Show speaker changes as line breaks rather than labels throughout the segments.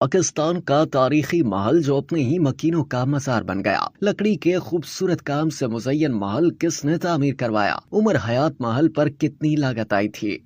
پاکستان کا تاریخی محل جو اپنے ہی مکینوں کا مزار بن گیا۔ لکڑی کے خوبصورت کام سے مزین محل کس نے تعمیر کروایا؟ عمر حیات محل پر کتنی لاگت آئی تھی؟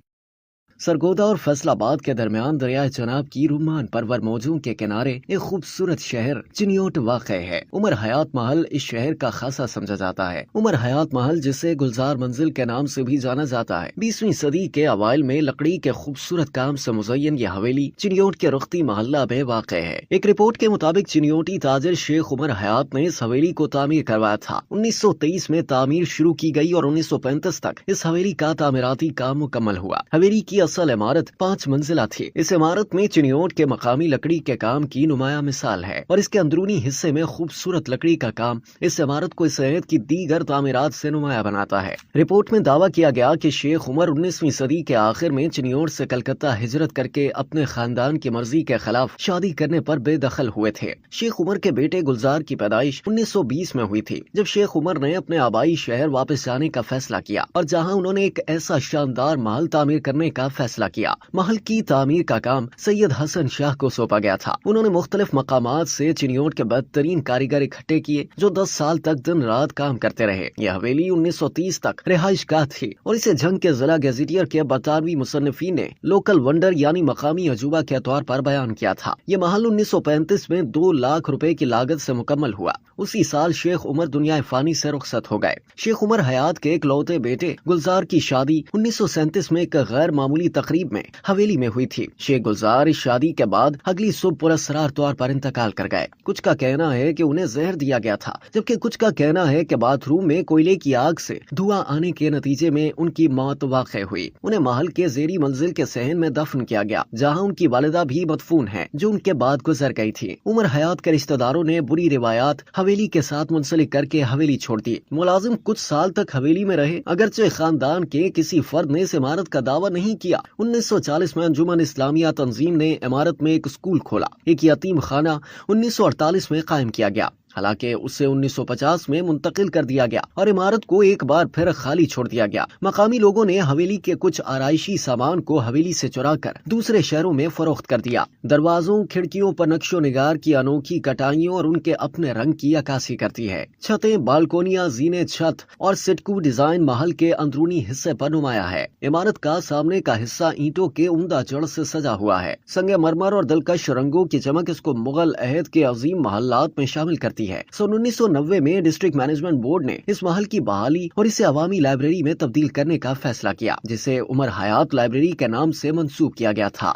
سرگودا اور فیصل آباد کے درمیان دریائے چناب کی رومان پرور موجوں کے کنارے ایک خوبصورت شہر چنیوٹ واقع ہے۔ عمر حیات محل اس شہر کا خاصا سمجھا جاتا ہے۔ عمر حیات محل جسے گلزار منزل کے نام سے بھی جانا جاتا ہے، 20ویں صدی کے اوائل میں لکڑی کے خوبصورت کام سے مزین یہ حویلی چنیوٹ کے رختی محلہ میں واقع ہے۔ ایک رپورٹ کے مطابق چنیوٹی تاجر شیخ عمر حیات نے اس حویلی کو تعمیر کروایا تھا۔ 1923 میں تعمیر شروع کی گئی اور 1935 تک اس حویلی کا تعمیراتی کام مکمل ہوا۔ حویلی کی اصل عمارت 5 منزلہ تھی۔ اس عمارت میں چنیوٹ کے مقامی لکڑی کے کام کی نمایاں مثال ہے اور اس کے اندرونی حصے میں خوبصورت لکڑی کا کام اس عمارت کو اس شہر کی دیگر تعمیرات سے نمایاں بناتا ہے۔ رپورٹ میں دعویٰ کیا گیا کہ شیخ عمر 19ویں صدی کے آخر میں چنیوٹ سے کلکتہ ہجرت کر کے اپنے خاندان کی مرضی کے خلاف شادی کرنے پر بے دخل ہوئے تھے۔ شیخ عمر کے بیٹے گلزار کی پیدائش 1920 میں ہوئی تھی، جب شیخ عمر نے اپنے آبائی شہر واپس جانے کا فیصلہ کیا اور جہاں انہوں نے ایک ایسا شاندار محل تعمیر کرنے کا فیصلہ کیا۔ محل کی تعمیر کا کام سید حسن شاہ کو سونپا گیا تھا۔ انہوں نے مختلف مقامات سے چنیوٹ کے بہترین کاریگر اکٹھے کیے جو 10 سال تک دن رات کام کرتے رہے۔ یہ حویلی 1930 تک رہائش گاہ تھی اور اسے جنگ کے ضلع گیزیٹئر کے برطانوی مصنفین نے لوکل ونڈر یعنی مقامی عجوبہ کے طور پر بیان کیا تھا۔ یہ محل 1935 میں 2 لاکھ روپے کی لاگت سے مکمل ہوا۔ اسی سال شیخ عمر دنیا فانی سے رخصت ہو گئے۔ شیخ عمر حیات کے اکلوتے بیٹے گلزار کی شادی 1937 میں ایک غیر معمولی تقریب میں حویلی میں ہوئی تھی۔ شیخ گلزار اس شادی کے بعد اگلی صبح پراسرار طور پر انتقال کر گئے۔ کچھ کا کہنا ہے کہ انہیں زہر دیا گیا تھا، جبکہ کچھ کا کہنا ہے کہ باتھ روم میں کوئلے کی آگ سے دھواں آنے کے نتیجے میں ان کی موت واقع ہوئی۔ انہیں محل کے زیری منزل کے صحن میں دفن کیا گیا، جہاں ان کی والدہ بھی مدفون ہے جو ان کے بعد گزر گئی تھی۔ عمر حیات کے رشتہ داروں نے بری روایات حویلی کے ساتھ منسلک کر کے حویلی چھوڑ دی۔ ملازم کچھ سال تک حویلی میں رہے، اگرچہ خاندان کے کسی فرد نے اس عمارت کا دعویٰ نہیں کیا۔ 1940 میں انجمن اسلامیہ تنظیم نے عمارت میں ایک اسکول کھولا۔ ایک یتیم خانہ 1948 میں قائم کیا گیا، حالانکہ اسے 1950 میں منتقل کر دیا گیا اور عمارت کو ایک بار پھر خالی چھوڑ دیا گیا۔ مقامی لوگوں نے حویلی کے کچھ آرائشی سامان کو حویلی سے چرا کر دوسرے شہروں میں فروخت کر دیا۔ دروازوں کھڑکیوں پر نقش و نگار کی انوکھی کٹائیوں اور ان کے اپنے رنگ کی عکاسی کرتی ہے۔ چھتیں، بالکونیاں، زینے چھت اور سٹکو ڈیزائن محل کے اندرونی حصے پر نمایاں ہے۔ عمارت کا سامنے کا حصہ اینٹوں کے عمدہ جڑ سے سجا ہوا ہے۔ سنگ مرمر اور دلکش رنگوں کی چمک اس کو مغل عہد کے عظیم محلات میں شامل کرتی ہے۔ 1990 میں ڈسٹرکٹ مینجمنٹ بورڈ نے اس محل کی بحالی اور اسے عوامی لائبریری میں تبدیل کرنے کا فیصلہ کیا، جسے عمر حیات لائبریری کے نام سے منسوب کیا گیا تھا۔